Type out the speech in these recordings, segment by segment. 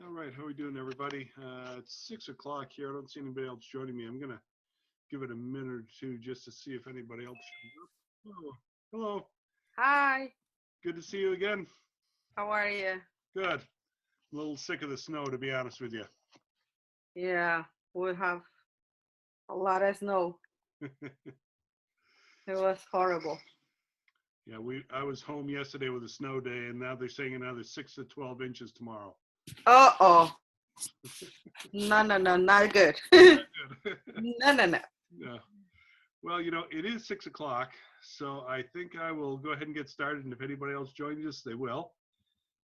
All right, how are we doing, everybody? It's 6 o'clock here. I don't see anybody else joining me. I'm going to give it a minute or two just to see if anybody else shows up. Oh, hello. Hi, Good to see you again. how are you? Good. A little sick of the snow, to be honest with you. Yeah, we have a lot of snow. It was horrible. Yeah, I was home yesterday with a snow day, and now they're saying another 6 to 12 inches tomorrow. Uh-oh. No, not good. Good. No. Yeah. Well, it is 6 o'clock, so I think I will go ahead and get started, and if anybody else joins us, they will.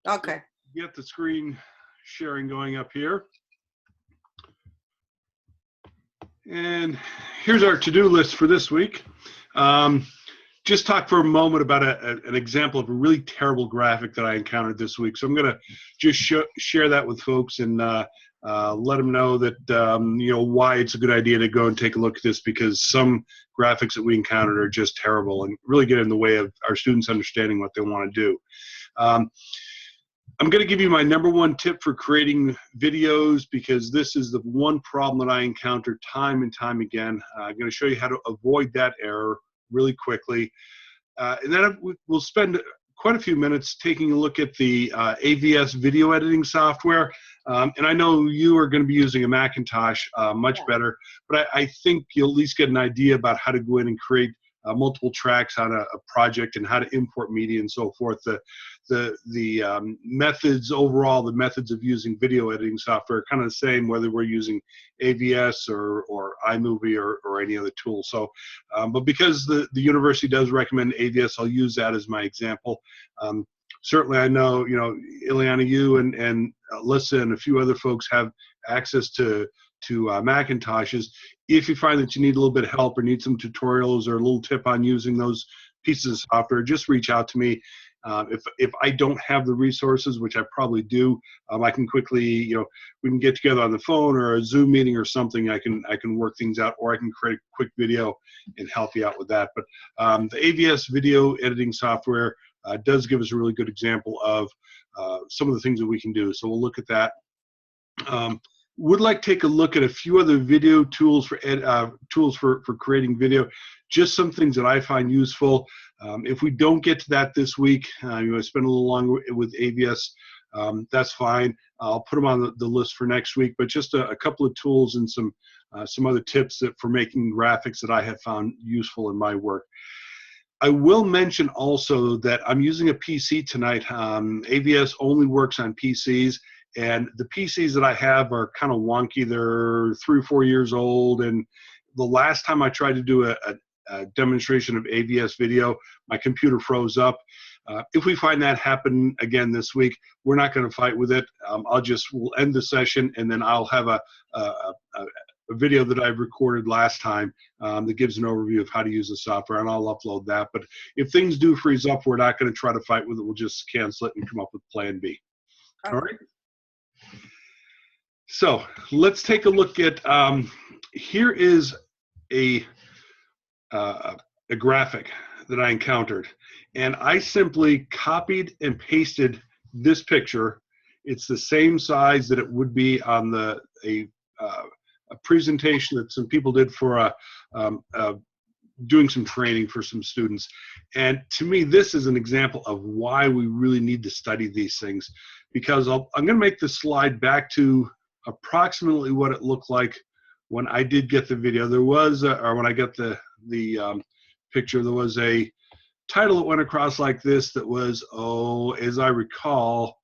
Okay. Get the screen sharing going up here. And here's our to-do list for this week. Just talk for a moment about an example of a really terrible graphic that I encountered this week. So I'm going to just share that with folks and let them know that, why it's a good idea to go and take a look at this, because some graphics that we encountered are just terrible and really get in the way of our students understanding what they want to do. I'm going to give you my number one tip for creating videos, because this is the one problem that I encounter time and time again. I'm going to show you how to avoid that error really quickly. And then we'll spend quite a few minutes taking a look at the AVS video editing software. And I know you are going to be using a Macintosh much better, but I think you'll at least get an idea about how to go in and create multiple tracks on a project and how to import media and so forth. The methods overall, the methods of using video editing software are kind of the same whether we're using AVS or iMovie or any other tool. So, but because the university does recommend AVS, I'll use that as my example. Certainly, I know, Ileana, you and Alyssa and a few other folks have access to Macintoshes. If you find that you need a little bit of help or need some tutorials or a little tip on using those pieces of software, just reach out to me. If I don't have the resources, which I probably do, I can quickly, we can get together on the phone or a Zoom meeting or something. I can work things out, or I can create a quick video and help you out with that. But the AVS video editing software does give us a really good example of some of the things that we can do. So we'll look at that. Would like to take a look at a few other video tools for creating video. Just some things that I find useful. If we don't get to that this week, spend a little longer with AVS, that's fine. I'll put them on the list for next week. But just a couple of tools and some other tips for making graphics that I have found useful in my work. I will mention also that I'm using a PC tonight. AVS only works on PCs. And the PCs that I have are kind of wonky. They're 3 or 4 years old. And the last time I tried to do a demonstration of AVS video, my computer froze up. If we find that happen again this week, we're not going to fight with it. We'll end the session, and then I'll have a video that I've recorded last time that gives an overview of how to use the software, and I'll upload that. But if things do freeze up, we're not going to try to fight with it. We'll just cancel it and come up with plan B. All right? So let's take a look at, here is a graphic that I encountered. And I simply copied and pasted this picture. It's the same size that it would be on a presentation that some people did for doing some training for some students. And to me, this is an example of why we really need to study these things, because I'm going to make the slide back to approximately what it looked like when I did get the video. There was, or when I got the picture, there was a title that went across like this that was, as I recall,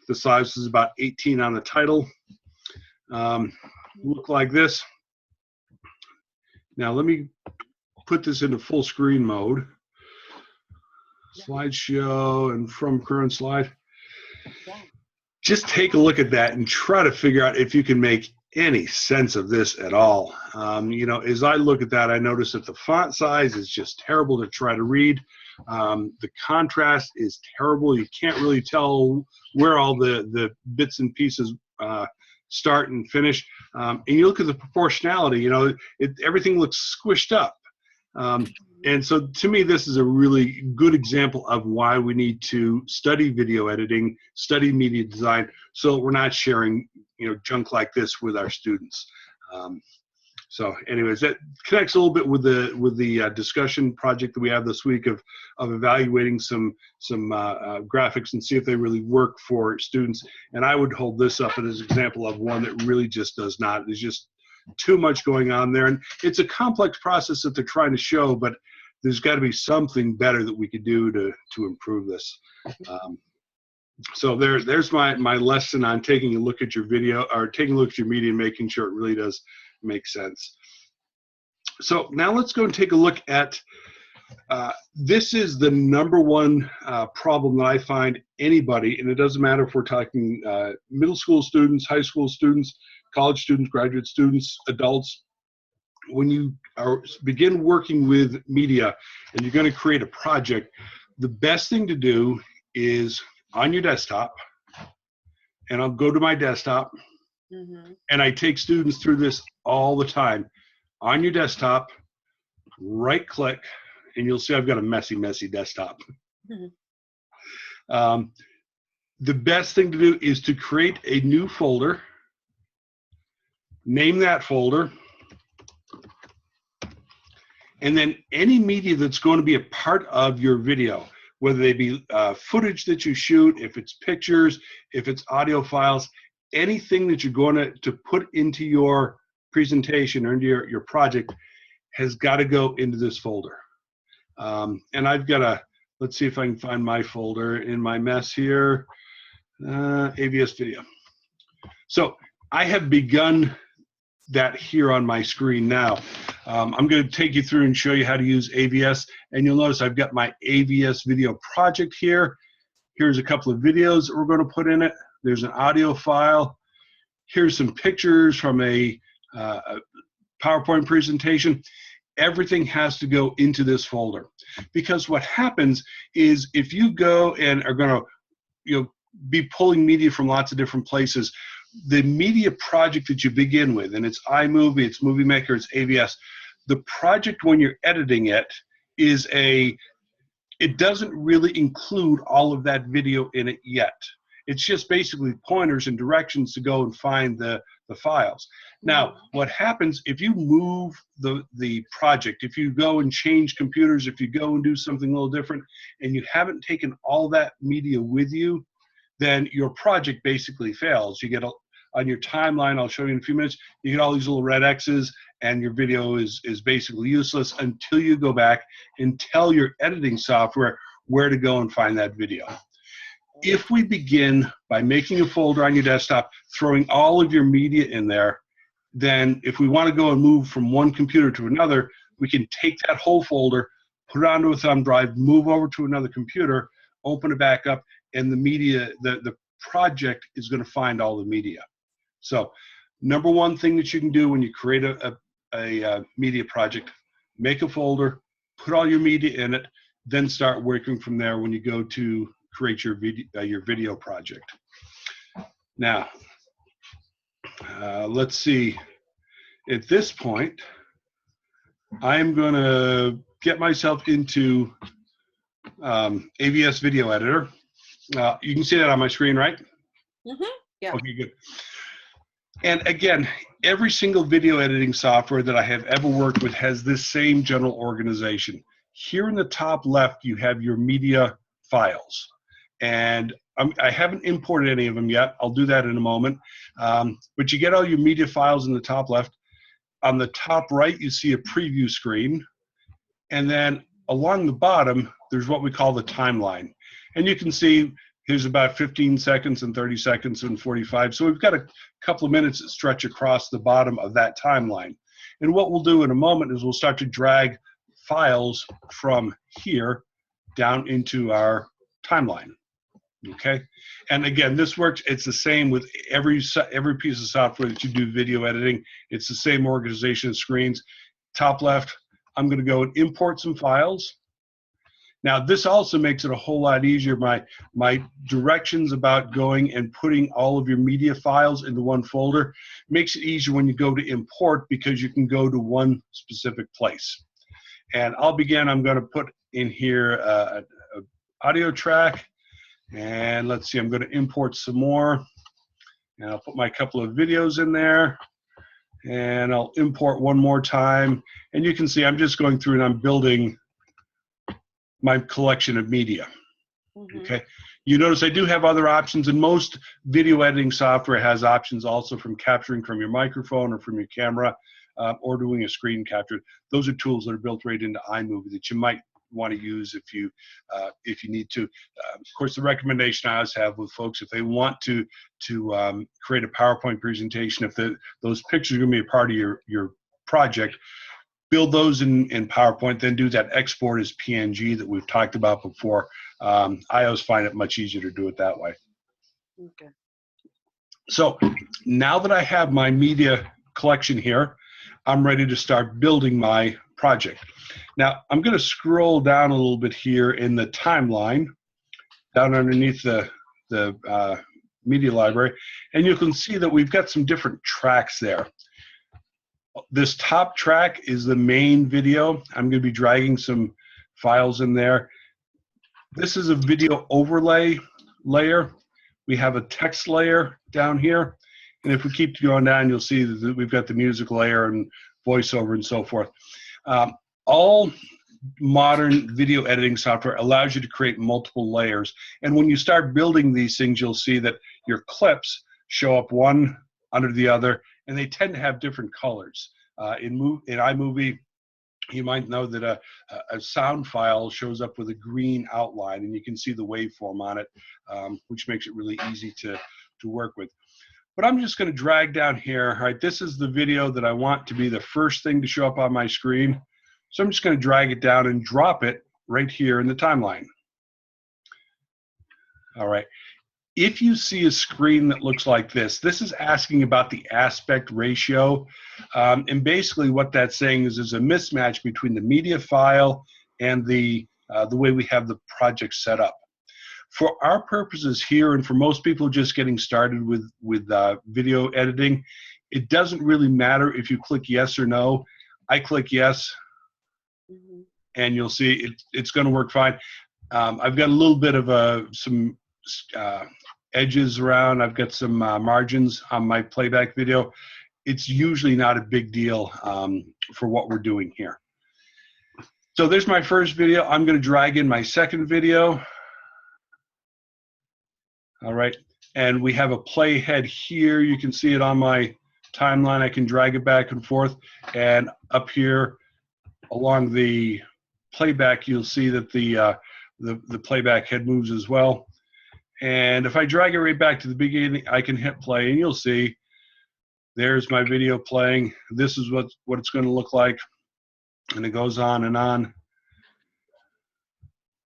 the size was about 18 on the title. Look like this. Now let me put this into full screen mode. Slideshow and from current slide. Just take a look at that and try to figure out if you can make any sense of this at all. As I look at that, I notice that the font size is just terrible to try to read. The contrast is terrible. You can't really tell where all the bits and pieces start and finish. And you look at the proportionality, everything looks squished up. And so to me, this is a really good example of why we need to study video editing, study media design, so that we're not sharing, junk like this with our students. So anyways, that connects a little bit with the discussion project that we have this week of evaluating some graphics and see if they really work for students. And I would hold this up as an example of one that really just does not. There's just too much going on there, and it's a complex process that they're trying to show, but there's got to be something better that we could do to improve this. So there's my lesson on taking a look at your video, or taking a look at your media and making sure it really does make sense. So now let's go and take a look at this is the number one problem that I find anybody, and it doesn't matter if we're talking middle school students, high school students, college students, graduate students, adults. When you begin working with media and you're going to create a project, the best thing to do is on your desktop, and I'll go to my desktop, and I take students through this all the time. On your desktop, right click, and you'll see I've got a messy desktop. The best thing to do is to create a new folder, name that folder, and then any media that's going to be a part of your video, whether they be footage that you shoot, if it's pictures, if it's audio files, anything that you're going to put into your presentation or into your project has got to go into this folder. And I've got let's see if I can find my folder in my mess here, AVS video. So I have begun that here on my screen now. I'm going to take you through and show you how to use AVS, and you'll notice I've got my AVS video project here. Here's a couple of videos that we're going to put in it. There's an audio file. Here's some pictures from a PowerPoint presentation. Everything has to go into this folder, because what happens is if you go and are going to be pulling media from lots of different places, the media project that you begin with, and it's iMovie, it's Movie Maker, it's AVS, the project when you're editing it it doesn't really include all of that video in it yet. It's just basically pointers and directions to go and find the files. Now, what happens if you move the project, if you go and change computers, if you go and do something a little different, and you haven't taken all that media with you, then your project basically fails. You get on your timeline, I'll show you in a few minutes, you get all these little red X's, and your video is basically useless until you go back and tell your editing software where to go and find that video. If we begin by making a folder on your desktop, throwing all of your media in there, then if we want to go and move from one computer to another, we can take that whole folder, put it onto a thumb drive, move over to another computer, open it back up, and the media, the project is going to find all the media. So number one thing that you can do when you create a media project, make a folder, put all your media in it, then start working from there when you go to create your video project. Now, let's see. At this point, I'm going to get myself into AVS Video Editor. You can see that on my screen, right? Yeah. Okay, good. And again, every single video editing software that I have ever worked with has this same general organization. Here in the top left, you have your media files. And I haven't imported any of them yet. I'll do that in a moment. But you get all your media files in the top left. On the top right, you see a preview screen. And then along the bottom, there's what we call the timeline. And you can see here's about 15 seconds and 30 seconds and 45. So we've got a couple of minutes that stretch across the bottom of that timeline. And what we'll do in a moment is we'll start to drag files from here down into our timeline. Okay, and again, this works. It's the same with every piece of software that you do video editing. It's the same organization of screens. Top left, I'm going to go and import some files. Now, this also makes it a whole lot easier. My directions about going and putting all of your media files into one folder makes it easier when you go to import, because you can go to one specific place. And I'll begin. I'm going to put in here a audio track. And let's see, I'm going to import some more. And I'll put my couple of videos in there. And I'll import one more time. And you can see I'm just going through and I'm building my collection of media. Okay. You notice I do have other options, and most video editing software has options also from capturing from your microphone or from your camera, or doing a screen capture. Those are tools that are built right into iMovie that you might want to use if you need to. Of course, the recommendation I always have with folks, if they want to create a PowerPoint presentation, if those pictures are going to be a part of your project, build those in PowerPoint, then do that export as PNG that we've talked about before. I always find it much easier to do it that way. Okay. So now that I have my media collection here, I'm ready to start building my project. Now, I'm going to scroll down a little bit here in the timeline, down underneath the media library, and you can see that we've got some different tracks there. This top track is the main video. I'm going to be dragging some files in there. This is a video overlay layer. We have a text layer down here. And if we keep going down, you'll see that we've got the music layer and voiceover and so forth. All modern video editing software allows you to create multiple layers. And when you start building these things, you'll see that your clips show up one under the other, and they tend to have different colors. In iMovie, you might know that a sound file shows up with a green outline, and you can see the waveform on it, which makes it really easy to work with. But I'm just going to drag down here. All right, this is the video that I want to be the first thing to show up on my screen. So I'm just going to drag it down and drop it right here in the timeline. All right. If you see a screen that looks like this is asking about the aspect ratio. And basically what that's saying is there's a mismatch between the media file and the way we have the project set up. For our purposes here, and for most people just getting started with video editing, it doesn't really matter if you click yes or no. I click yes, and you'll see it's going to work fine. I've got a little bit of some edges around. I've got some margins on my playback video. It's usually not a big deal for what we're doing here. So there's my first video. I'm going to drag in my second video. All right, and we have a playhead here. You can see it on my timeline. I can drag it back and forth, and up here along the playback, you'll see that the playback head moves as well. And if I drag it right back to the beginning, I can hit play, and you'll see there's my video playing. This is what it's going to look like, and it goes on and on.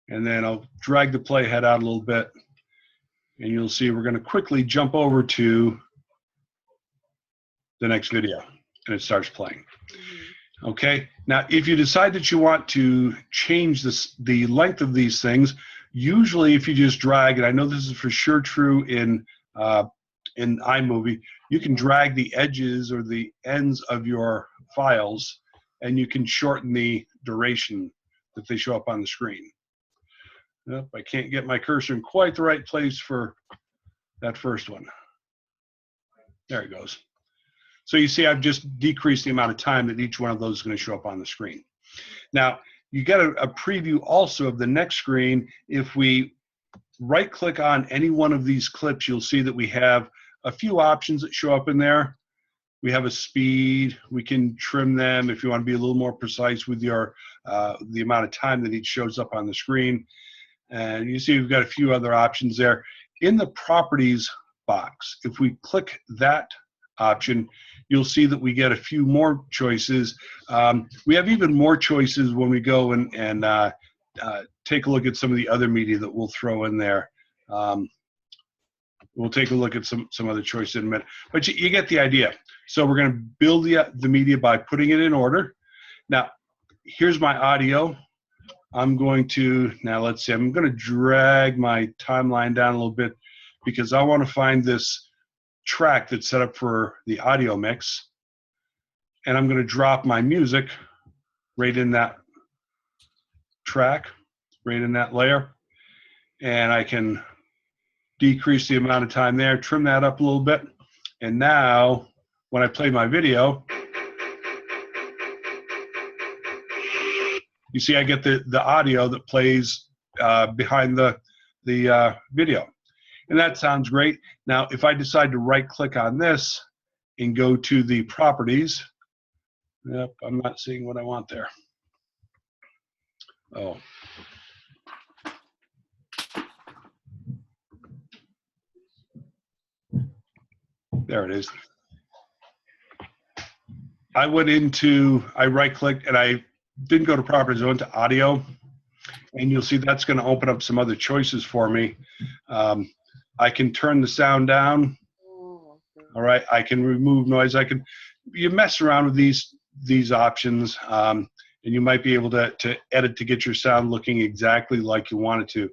And then I'll drag the playhead out a little bit, and you'll see we're going to quickly jump over to the next video, and it starts playing. Okay, now if you decide that you want to change the length of these things, usually if you just drag, and I know this is for sure true in iMovie, you can drag the edges or the ends of your files, and you can shorten the duration that they show up on the screen. Nope, I can't get my cursor in quite the right place for that first one. There it goes. So you see I've just decreased the amount of time that each one of those is going to show up on the screen. Now, you get a preview also of the next screen. If we right-click on any one of these clips, you'll see that we have a few options that show up in there. We have a speed. We can trim them if you want to be a little more precise with your the amount of time that each shows up on the screen. And you see we've got a few other options there. In the properties box, if we click that option, you'll see that we get a few more choices. We have even more choices when we go and take a look at some of the other media that we'll throw in there. We'll take a look at some other choices in a minute, but you get the idea. So we're going to build the media by putting it in order. Now, here's my audio. I'm going to, now let's see, I'm going to drag my timeline down a little bit because I want to find this track that's set up for the audio mix. And I'm going to drop my music right in that track right in that layer. And I can decrease the amount of time there, trim that up a little bit. And now when I play my video, you see I get the audio that plays behind the video. And that sounds great. Now, if I decide to right click on this and go to the properties, yep, I'm not seeing what I want there. Oh. There it is. I right clicked and I didn't go to properties, I went to audio, and you'll see that's going to open up some other choices for me. I can turn the sound down. All right, I can remove noise. You mess around with these options, and you might be able to edit to get your sound looking exactly like you want it to.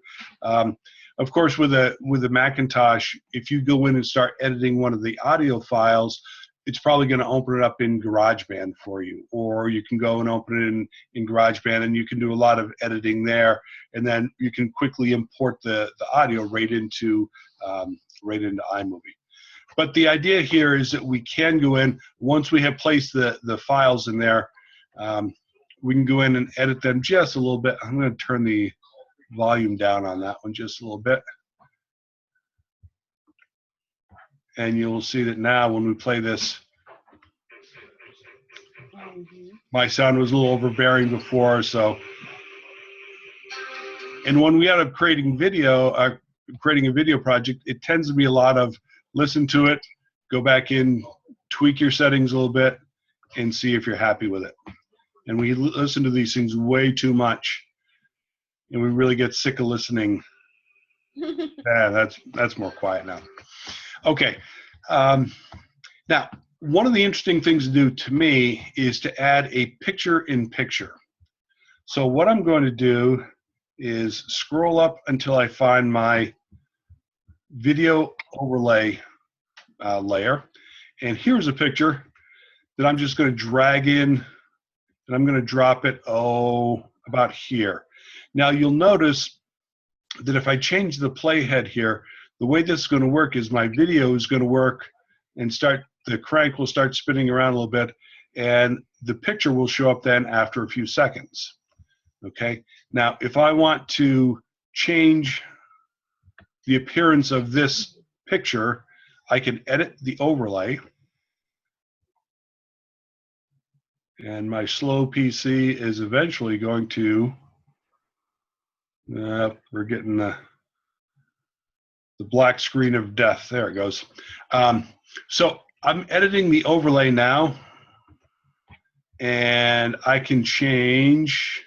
Of course, with a Macintosh, if you go in and start editing one of the audio files, it's probably going to open it up in GarageBand for you, or you can go and open it in GarageBand, and you can do a lot of editing there, and then you can quickly import the audio right into iMovie. But the idea here is that we can go in, once we have placed the files in there, we can go in and edit them just a little bit. I'm going to turn the volume down on that one just a little bit. And you'll see that now when we play this, my sound was a little overbearing before. So, and when we end up creating a video project, it tends to be a lot of listen to it, go back in, tweak your settings a little bit, and see if you're happy with it. And we listen to these things way too much, and we really get sick of listening. Yeah, that's more quiet now. Okay. Now, one of the interesting things to do to me is to add a picture-in-picture. So what I'm going to do is scroll up until I find my video overlay layer. And here's a picture that I'm just going to drag in, and I'm going to drop it, about here. Now, you'll notice that if I change the playhead here, the way this is going to work is my video is going to work and the crank will start spinning around a little bit, and the picture will show up then after a few seconds. Okay? Now, if I want to change the appearance of this picture, I can edit the overlay. And my slow PC is eventually going to, we're getting the black screen of death. There it goes. So I'm editing the overlay now, and I can change.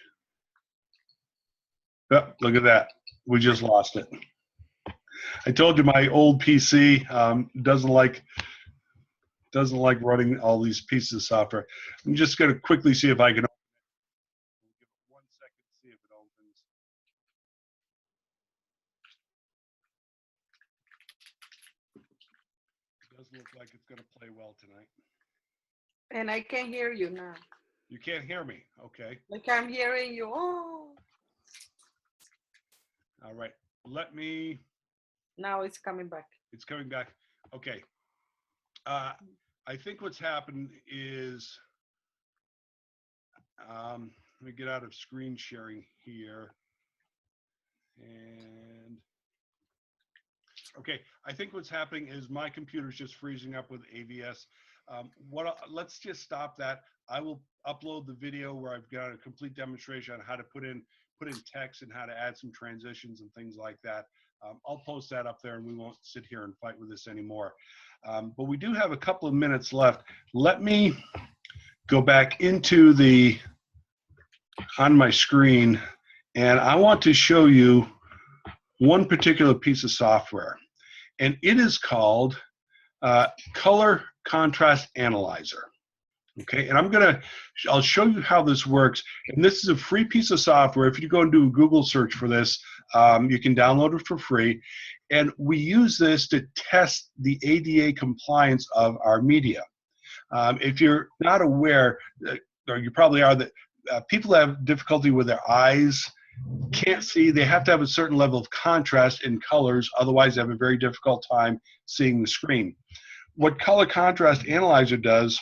Oh, look at that. We just lost it. I told you my old PC doesn't like running all these pieces of software. I'm just going to quickly see if I can. 1 second to see if it opens. It doesn't look like it's going to play well tonight. And I can hear you now. You can't hear me. Okay. Like I'm hearing you. Oh. All right. Let me. Now it's coming back. It's coming back. Okay. I think what's happened is, let me get out of screen sharing here. And okay, I think what's happening is my computer's just freezing up with AVS. Let's just stop that. I will upload the video where I've got a complete demonstration on how to put in text and how to add some transitions and things like that. I'll post that up there, and we won't sit here and fight with this anymore. But we do have a couple of minutes left. Let me go back into on my screen, and I want to show you one particular piece of software, and it is called Color Contrast Analyzer. Okay, and I'll show you how this works. And this is a free piece of software. If you go and do a Google search for this, you can download it for free. And we use this to test the ADA compliance of our media. If you're not aware, or you probably are, that people that have difficulty with their eyes can't see. They have to have a certain level of contrast in colors, otherwise they have a very difficult time seeing the screen. What color contrast analyzer does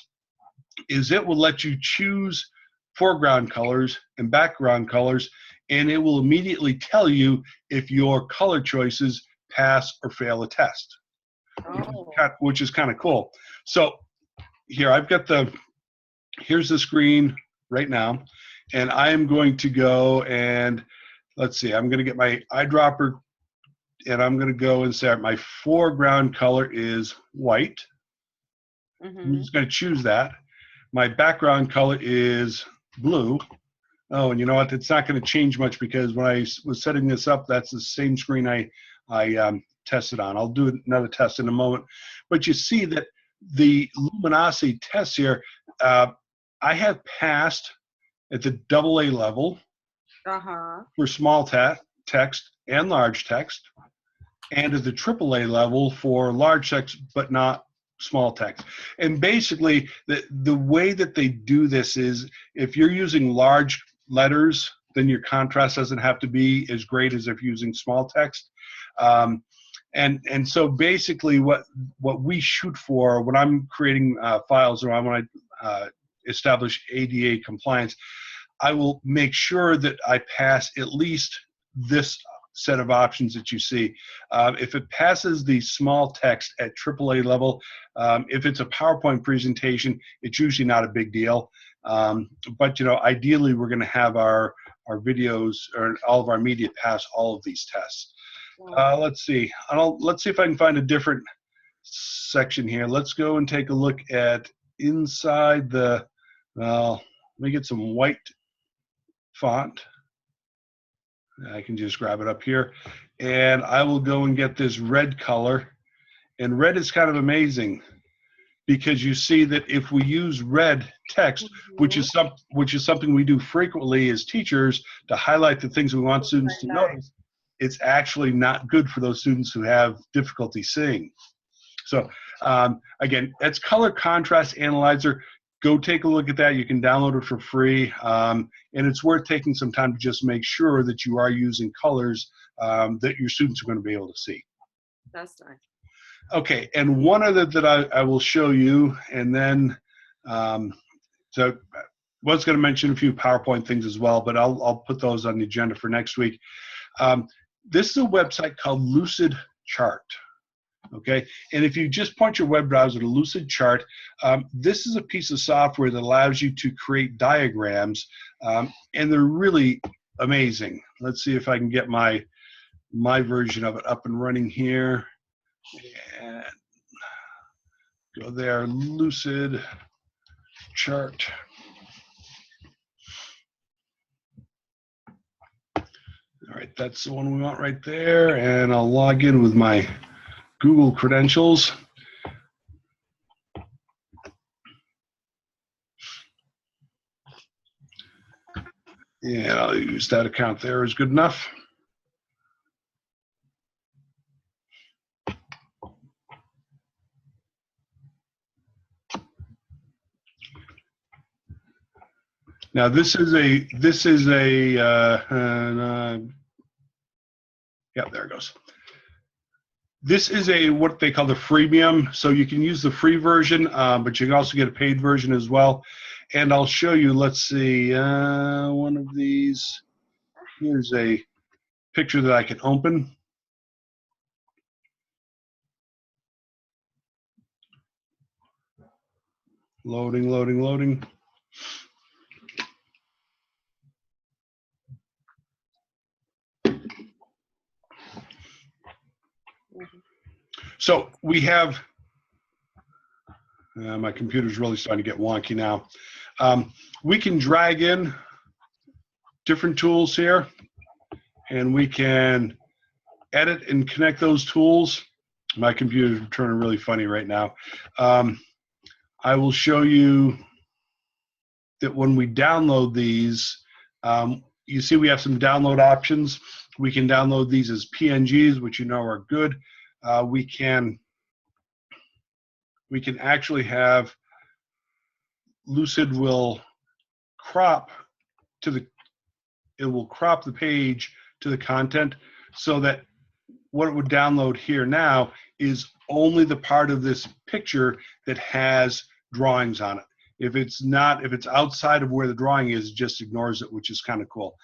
is it will let you choose foreground colors and background colors, and it will immediately tell you if your color choices pass or fail a test, which is kind of cool. So here I've got here's the screen right now, and I am going to go and let's see, I'm going to get my eyedropper, and I'm going to go and say my foreground color is white. I'm just going to choose that. My background color is blue. Oh, and you know what? It's not going to change much because when I was setting this up, that's the same screen I tested on. I'll do another test in a moment. But you see that the luminosity tests here, I have passed at the AA level for small text and large text, and at the AAA level for large text but not small text. And basically, the way that they do this is if you're using large letters, then your contrast doesn't have to be as great as if you're using small text. And so basically what we shoot for when I'm creating files, or when I establish ADA compliance, I will make sure that I pass at least this set of options that you see. If it passes the small text at AAA level, if it's a PowerPoint presentation, it's usually not a big deal. But you know, ideally, we're going to have our videos or all of our media pass all of these tests. Let's see. Let's see if I can find a different section here. Let's go and take a look at inside the. Let me get some white font. I can just grab it up here, and I will go and get this red color. And red is kind of amazing because you see that if we use red text, which is something we do frequently as teachers to highlight the things we want students to notice, it's actually not good for those students who have difficulty seeing. So again, that's Color Contrast Analyzer. Go take a look at that. You can download it for free, and it's worth taking some time to just make sure that you are using colors that your students are going to be able to see. That's nice. Okay, and one other that I will show you, and then so I was going to mention a few PowerPoint things as well, but I'll put those on the agenda for next week. This is a website called Lucid Chart. Okay, and if you just point your web browser to Lucid Chart, this is a piece of software that allows you to create diagrams, and they're really amazing. Let's see if I can get my version of it up and running here. And go there, Lucid Chart. All right, that's the one we want right there, and I'll log in with my Google credentials. Yeah, I'll use that account there is good enough. Now this is a yeah, there it goes. This is what they call the freemium, so you can use the free version, but you can also get a paid version as well. And I'll show you, let's see, one of these. Here's a picture that I can open. Loading, loading, loading. So we have, my computer's really starting to get wonky now. We can drag in different tools here, and we can edit and connect those tools. My computer's turning really funny right now. I will show you that when we download these, you see we have some download options. We can download these as PNGs, which you know are good. We can actually have Lucid will crop to the, it will crop the page to the content so that what it would download here now is only the part of this picture that has drawings on it. If it's not, if it's outside of where the drawing is, it just ignores it, which is kind of cool.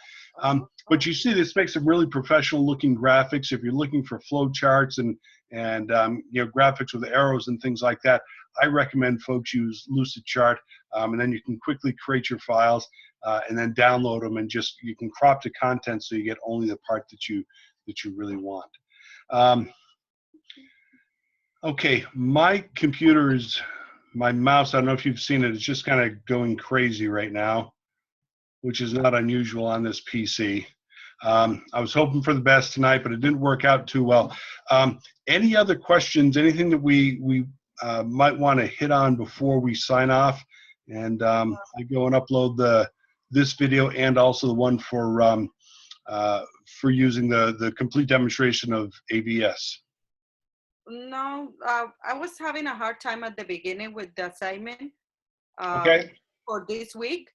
But you see, this makes some really professional looking graphics. If you're looking for flow charts and you know, graphics with arrows and things like that, I recommend folks use Lucidchart, and then you can quickly create your files and then download them, and just, you can crop the content so you get only the part that you really want. Okay, my computer is, my mouse, I don't know if you've seen it, it's just kind of going crazy right now, which is not unusual on this PC. I was hoping for the best tonight, but it didn't work out too well. Any other questions, anything that we might want to hit on before we sign off? And I go and upload this video and also the one for using the complete demonstration of AVS. No, I was having a hard time at the beginning with the assignment Okay. for this week.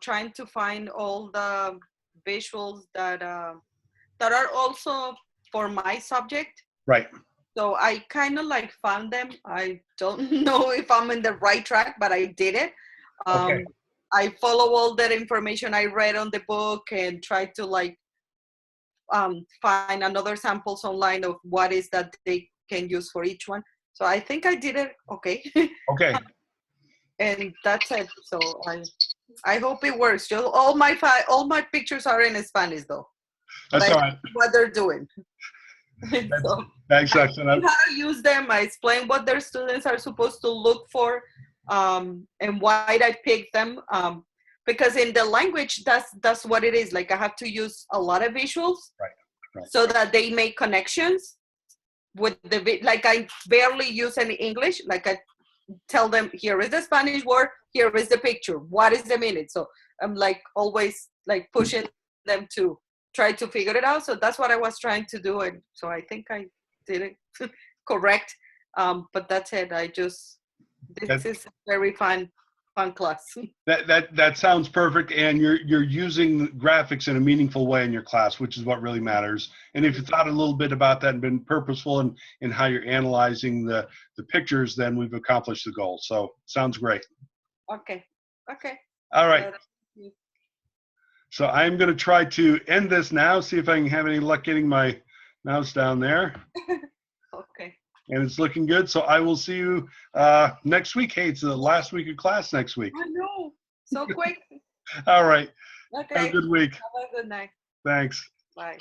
Trying to find all the visuals that are also for my subject. Right. So I kind of like found them. I don't know if I'm in the right track, but I did it. Okay. I follow all that information I read on the book and try to like find another samples online of what is that they can use for each one. So I think I did it okay. Okay. And that's it. So I hope it works. Just all my pictures are in Spanish though. That's Like all right. what they're doing. So Thanks, I explain how to use them. I explain what their students are supposed to look for, and why I picked them. Because in the language, that's what it is. Like I have to use a lot of visuals, Right. so that they make connections with like I barely use any English. Like I tell them, here is the Spanish word, here is the picture, what is the meaning? So I'm like always like pushing them to try to figure it out. So that's what I was trying to do, and so I think I did it correct. But that's it. This is a very fun class. That sounds perfect, and you're using graphics in a meaningful way in your class, which is what really matters. And if you thought a little bit about that and been purposeful in how you're analyzing the pictures, then we've accomplished the goal. So sounds great. Okay. All right. So I'm going to try to end this now, see if I can have any luck getting my mouse down there. Okay. And it's looking good. So I will see you next week. Hey, it's the last week of class next week. I know. So quick. All right. Okay. Have a good week. Have a good night. Thanks. Bye.